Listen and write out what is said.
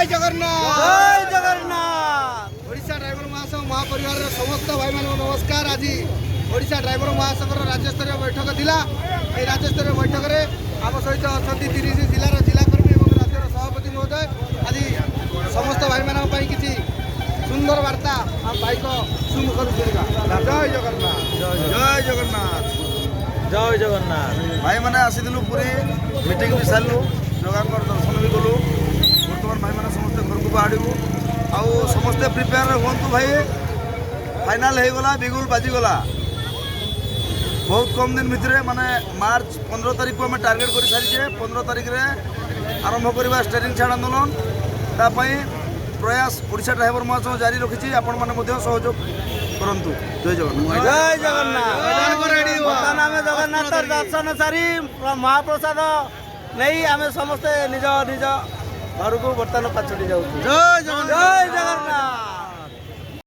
जय जगन्नाथ जय जगन्नाथ। ओडिशा ड्राइवर महासंघ महापरिवार समस्त भाई मान नमस्कार। आज ओडिशा ड्राइवर महासंघ राज्यस्तरीय बैठक थिला। ए राज्यस्तरीय बैठक रे आम सहित अच्छा 30 जिलार जिलाकर्मी और राज्यर सभापति महोदय आज समस्त भाई मान किसी सुंदर वार्ता आम भाई को सुमुखर सुनिका। जय जगन्नाथ जय जगन्नाथ जय जगन्नाथ। भाई मैंने आसीलु पूरी मीटिंग भी सारू जगह दर्शन भी कलु। बर्तमान भाई मैंने समस्ते घर को बाहू आउ समस्ते प्रिपेयर हूँ भाई। फाइनाल हो गला बिगुल बाजीगला बहुत कम दिन भितर माने मार्च 15 तारीख को आम टार्गेट कर सारी 15 तारीख में आरंभ करवा स्टेरिंग छाड़ आंदोलन तापाई प्रयास ओडिशा ड्राइवर महासंघ जारी रखी। आपण मैंने सहयोग करंतु। जय जगन्नाथ जय जगन्नाथ। बर्तमान आम जगन्नाथ दर्शन सारी महाप्रसाद नहीं आम समस्ते निज निज घर को बर्तमान पाछड़ी जाऊँ। जय